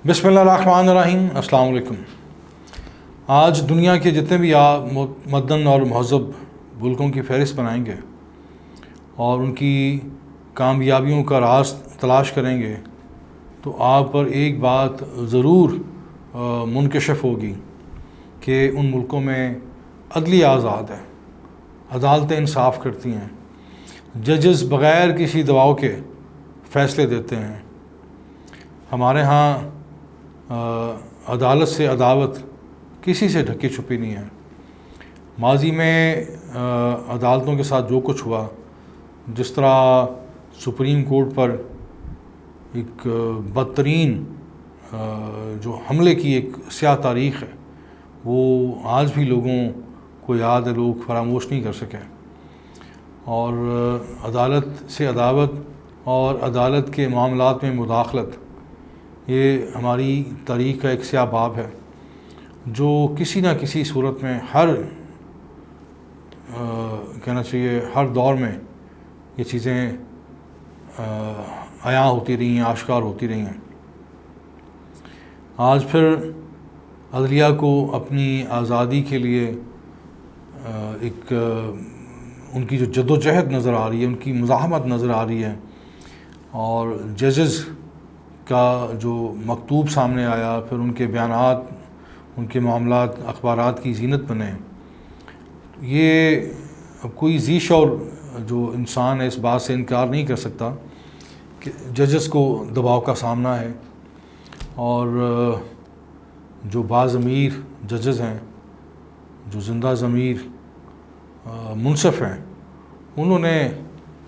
بسم اللہ الرحمن الرحیم۔ السلام علیکم۔ آج دنیا کے جتنے بھی آپ مدن اور مہذب ملکوں کی فہرست بنائیں گے اور ان کی کامیابیوں کا راز تلاش کریں گے تو آپ پر ایک بات ضرور منکشف ہوگی کہ ان ملکوں میں عدلیہ آزاد ہے، عدالتیں انصاف کرتی ہیں، ججز بغیر کسی دباؤ کے فیصلے دیتے ہیں۔ ہمارے ہاں عدالت سے عداوت کسی سے ڈھکی چھپی نہیں ہے۔ ماضی میں عدالتوں کے ساتھ جو کچھ ہوا، جس طرح سپریم کورٹ پر ایک بدترین جو حملے کی ایک سیاہ تاریخ ہے، وہ آج بھی لوگوں کو یاد ہے، لوگ فراموش نہیں کر سکے۔ اور عدالت سے عداوت اور عدالت کے معاملات میں مداخلت، یہ ہماری تاریخ کا ایک سیاہ باب ہے جو کسی نہ کسی صورت میں کہنا چاہیے ہر دور میں یہ چیزیں عیاں ہوتی رہی ہیں، آشکار ہوتی رہی ہیں۔ آج پھر عدلیہ کو اپنی آزادی کے لیے ایک ان کی جو جدوجہد نظر آ رہی ہے، ان کی مزاحمت نظر آ رہی ہے، اور ججز کا جو مکتوب سامنے آیا، پھر ان کے بیانات، ان کے معاملات اخبارات کی زینت بنے، یہ اب کوئی ذی شعور جو انسان ہے اس بات سے انکار نہیں کر سکتا کہ ججز کو دباؤ کا سامنا ہے۔ اور جو باضمیر ججز ہیں، جو زندہ ضمیر منصف ہیں، انہوں نے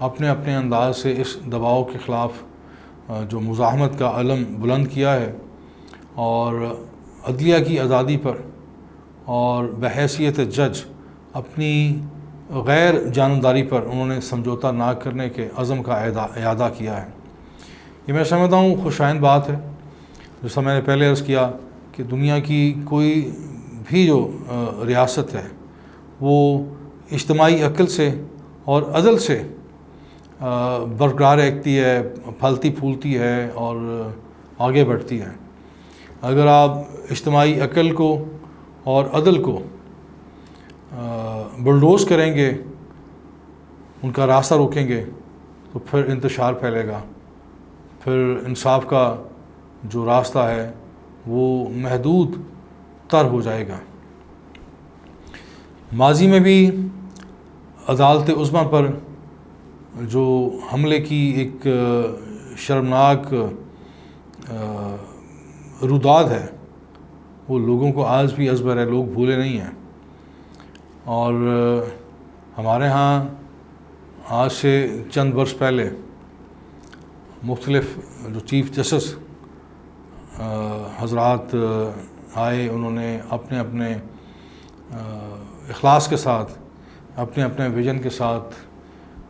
اپنے اپنے انداز سے اس دباؤ کے خلاف جو مزاحمت کا علم بلند کیا ہے، اور عدلیہ کی آزادی پر اور بحیثیت جج اپنی غیر جانبداری پر انہوں نے سمجھوتا نہ کرنے کے عزم کا اعادہ کیا ہے۔ یہ میں سمجھتا ہوں خوش آئند بات ہے۔ جیسا میں نے پہلے عرض کیا کہ دنیا کی کوئی بھی جو ریاست ہے وہ اجتماعی عقل سے اور عدل سے برقرار رہتی ہے، پھلتی پھولتی ہے اور آگے بڑھتی ہے۔ اگر آپ اجتماعی عقل کو اور عدل کو بلڈوز کریں گے، ان کا راستہ روکیں گے، تو پھر انتشار پھیلے گا، پھر انصاف کا جو راستہ ہے وہ محدود تر ہو جائے گا۔ ماضی میں بھی عدالت عظمیٰ پر جو حملے کی ایک شرمناک روداد ہے، وہ لوگوں کو آج بھی ازبر ہے، لوگ بھولے نہیں ہیں۔ اور ہمارے ہاں آج سے چند برس پہلے مختلف جو چیف جسٹس حضرات آئے، انہوں نے اپنے اپنے اخلاص کے ساتھ، اپنے اپنے ویژن کے ساتھ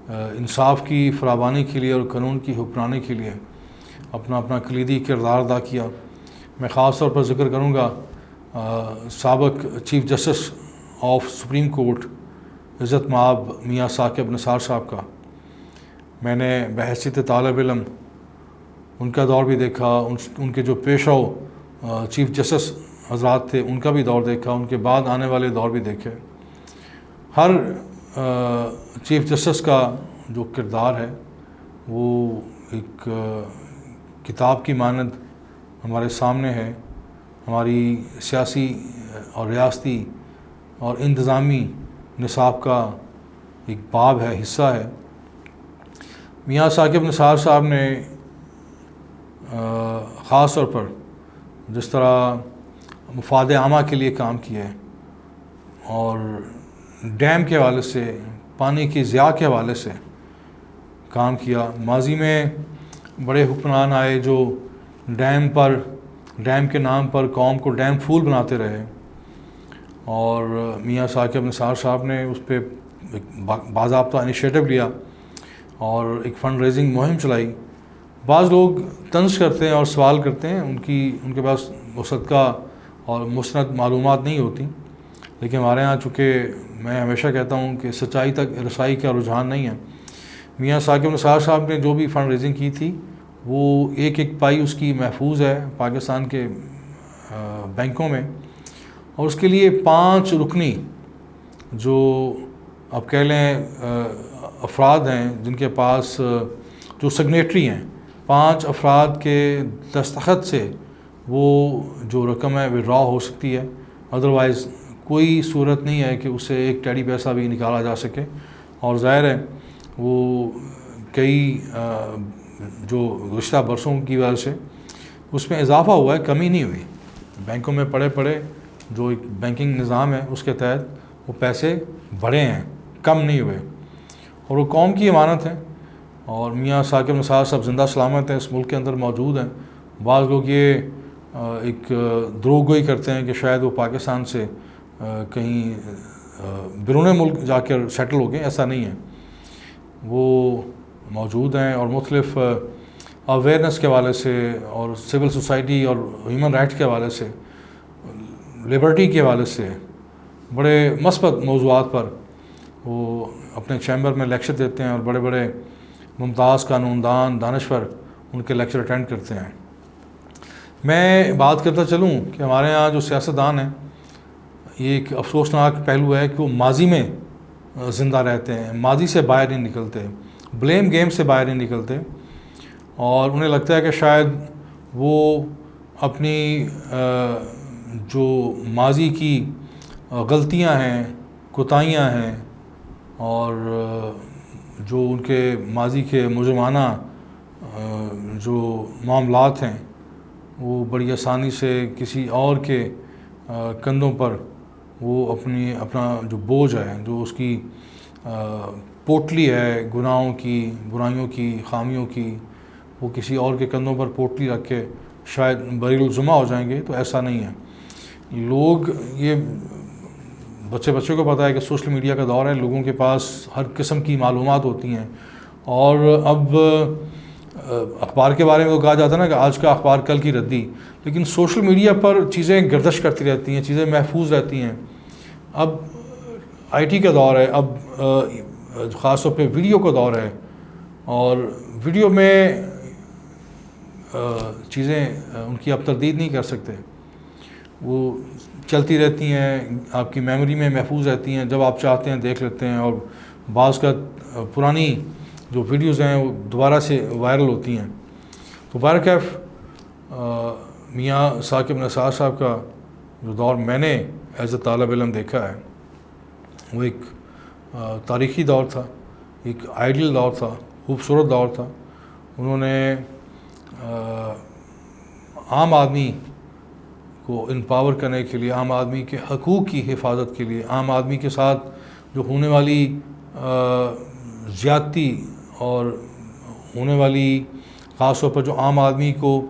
انصاف کی فراوانی کے لیے اور قانون کی حکمرانی کے لیے اپنا اپنا کلیدی کردار ادا کیا۔ میں خاص طور پر ذکر کروں گا سابق chief justice of supreme court عزت مآب میاں ثاقب نثار صاحب کا۔ میں نے بحیثیت طالب علم ان کا دور بھی دیکھا، ان کے جو پیشو چیف جسٹس حضرات تھے ان کا بھی دور دیکھا، ان کے بعد آنے والے دور بھی دیکھے۔ ہر چیف جسٹس کا جو کردار ہے وہ ایک کتاب کی مانند ہمارے سامنے ہے، ہماری سیاسی اور ریاستی اور انتظامی نصاب کا ایک باب ہے، حصہ ہے۔ میاں ثاقب نثار صاحب نے خاص طور پر جس طرح مفاد عامہ کے لیے کام کیا ہے، اور ڈیم کے حوالے سے، پانی کی ضیاع کے حوالے سے کام کیا۔ ماضی میں بڑے حکمران آئے جو ڈیم کے نام پر قوم کو ڈیم پھول بناتے رہے، اور میاں ثاقب نثار صاحب نے اس پہ ایک باضابطہ انیشیٹو لیا اور ایک فنڈ ریزنگ مہم چلائی۔ بعض لوگ طنز کرتے ہیں اور سوال کرتے ہیں، ان کے پاس مصدقہ اور مستند معلومات نہیں ہوتی، لیکن ہمارے ہاں چونکہ میں ہمیشہ کہتا ہوں کہ سچائی تک رسائی کا رجحان نہیں ہے۔ میاں ثاقب نثار صاحب نے جو بھی فنڈ ریزنگ کی تھی وہ ایک ایک پائی اس کی محفوظ ہے پاکستان کے بینکوں میں، اور اس کے لیے 5 رکنی جو آپ کہہ لیں افراد ہیں جن کے پاس جو سگنیٹری ہیں، 5 افراد کے دستخط سے وہ جو رقم ہے وڈرا ہو سکتی ہے، ادروائز کوئی صورت نہیں ہے کہ اس سے ایک ٹیڑی پیسہ بھی نکالا جا سکے. اور ظاہر ہے وہ کئی جو گزشتہ برسوں کی وجہ سے اس میں اضافہ ہوا ہے، کمی نہیں ہوئی. بینکوں میں پڑے جو ایک بینکنگ نظام ہے اس کے تحت وہ پیسے بڑھے ہیں، کم نہیں ہوئے، اور وہ قوم کی امانت ہے. اور میاں ثاقب نثار صاحب زندہ سلامت ہیں، اس ملک کے اندر موجود ہیں. بعض لوگ یہ ایک دروغ گوئی کرتے ہیں کہ شاید وہ پاکستان سے کہیں بیرون ملک جا کر سیٹل ہو گئے. ایسا نہیں ہے، وہ موجود ہیں اور مختلف اویئرنیس کے حوالے سے اور سول سوسائٹی اور ہیومن رائٹس کے حوالے سے، لبرٹی کے حوالے سے بڑے مثبت موضوعات پر وہ اپنے چیمبر میں لیکچر دیتے ہیں، اور بڑے بڑے ممتاز قانون دان دانشور ان کے لیکچر اٹینڈ کرتے ہیں. میں بات کرتا چلوں کہ ہمارے ہاں جو سیاستدان ہیں، یہ ایک افسوسناک پہلو ہے کہ وہ ماضی میں زندہ رہتے ہیں، ماضی سے باہر نہیں نکلتے، بلیم گیم سے باہر نہیں نکلتے، اور انہیں لگتا ہے کہ شاید وہ اپنی جو ماضی کی غلطیاں ہیں، کوتاہیاں ہیں، اور جو ان کے ماضی کے مجرمانہ جو معاملات ہیں وہ بڑی آسانی سے کسی اور کے کندھوں پر وہ اپنا جو بوجھ ہے، جو اس کی پوٹلی ہے گناہوں کی، برائیوں کی، خامیوں کی، وہ کسی اور کے کندھوں پر پوٹلی رکھ کے شاید بری الزمہ ہو جائیں گے. تو ایسا نہیں ہے. لوگ یہ بچے کو پتہ ہے کہ سوشل میڈیا کا دور ہے، لوگوں کے پاس ہر قسم کی معلومات ہوتی ہیں، اور اب اخبار کے بارے میں تو کہا جاتا ہے نا کہ آج کا اخبار کل کی ردی، لیکن سوشل میڈیا پر چیزیں گردش کرتی رہتی ہیں، چیزیں محفوظ رہتی ہیں. اب آئی ٹی کا دور ہے، اب خاص طور پہ ویڈیو کا دور ہے، اور ویڈیو میں چیزیں ان کی آپ تردید نہیں کر سکتے، وہ چلتی رہتی ہیں، آپ کی میموری میں محفوظ رہتی ہیں، جب آپ چاہتے ہیں دیکھ لیتے ہیں. اور بعض کا پرانی جو ویڈیوز ہیں وہ دوبارہ سے وائرل ہوتی ہیں. تو بہرکیف میاں ثاقب نثار صاحب کا جو دور میں نے ایز اے طالب علم دیکھا ہے، وہ ایک تاریخی دور تھا، ایک آئیڈیل دور تھا، خوبصورت دور تھا. انہوں نے عام آدمی کو امپاور کرنے کے لیے، عام آدمی کے حقوق کی حفاظت کے لیے، عام آدمی کے ساتھ جو ہونے والی زیادتی اور ہونے والی خاص طور پر جو عام آدمی کو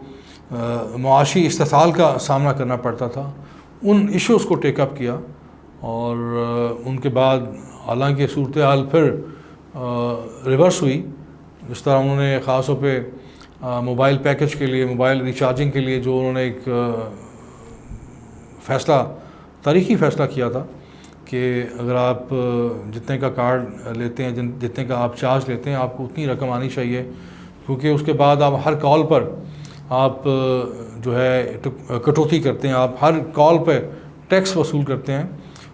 معاشی استحصال کا سامنا کرنا پڑتا تھا، ان ایشوز کو ٹیک اپ کیا. اور ان کے بعد حالانکہ صورتحال پھر ریورس ہوئی، جس طرح انہوں نے خاص طور پہ موبائل پیکج کے لیے، موبائل ریچارجنگ کے لیے جو انہوں نے ایک فیصلہ، تاریخی فیصلہ کیا تھا کہ اگر آپ جتنے کا کارڈ لیتے ہیں، جتنے کا آپ چارج لیتے ہیں، آپ کو اتنی رقم آنی چاہیے، کیونکہ اس کے بعد آپ ہر کال پر آپ جو ہے کٹوتی کرتے ہیں، آپ ہر کال پہ ٹیکس وصول کرتے ہیں.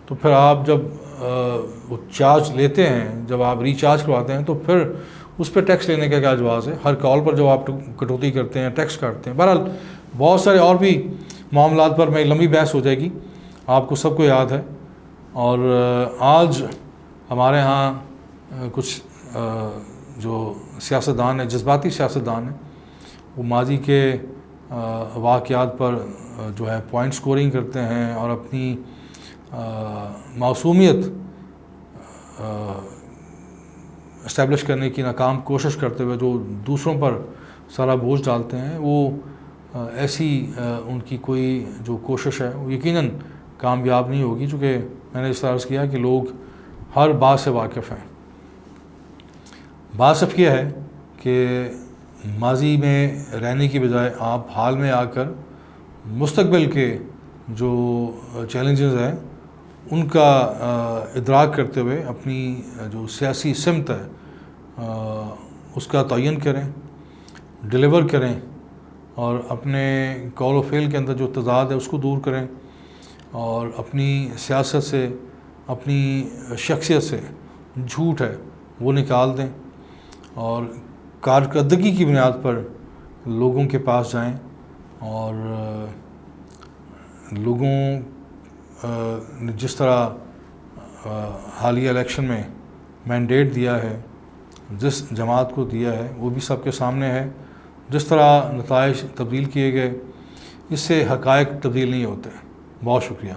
تو پھر آپ جب وہ چارج لیتے ہیں، جب آپ ریچارج کرواتے ہیں، تو پھر اس پہ ٹیکس لینے کا کیا جواز ہے؟ ہر کال پر جب آپ کٹوتی کرتے ہیں، ٹیکس کاٹتے ہیں. بہرحال بہت سارے اور بھی معاملات پر میں لمبی بحث ہو جائے گی، آپ کو سب کو یاد ہے. اور آج ہمارے ہاں کچھ جو سیاستدان ہیں، جذباتی سیاستدان ہیں، وہ ماضی کے واقعات پر جو ہے پوائنٹ سکورنگ کرتے ہیں، اور اپنی معصومیت اسٹیبلش کرنے کی ناکام کوشش کرتے ہوئے جو دوسروں پر سارا بوجھ ڈالتے ہیں، وہ ایسی ان کی کوئی جو کوشش ہے وہ یقیناً کامیاب نہیں ہوگی، چونکہ میں نے اس طرح عرض کیا کہ لوگ ہر بات سے واقف ہیں. بات صرف یہ ہے کہ ماضی میں رہنے کی بجائے آپ حال میں آ کر مستقبل کے جو چیلنجز ہیں ان کا ادراک کرتے ہوئے اپنی جو سیاسی سمت ہے اس کا تعین کریں. ڈیلیور کریں اور اپنے قول و فعل کے اندر جو تضاد ہے اس کو دور کریں، اور اپنی سیاست سے، اپنی شخصیت سے جھوٹ ہے وہ نکال دیں، اور کارکردگی کی بنیاد پر لوگوں کے پاس جائیں، اور لوگوں نے جس طرح حالیہ الیکشن میں مینڈیٹ دیا ہے، جس جماعت کو دیا ہے، وہ بھی سب کے سامنے ہے۔ جس طرح نتائج تبدیل کیے گئے، اس سے حقائق تبدیل نہیں ہوتے۔ بہت شکریہ۔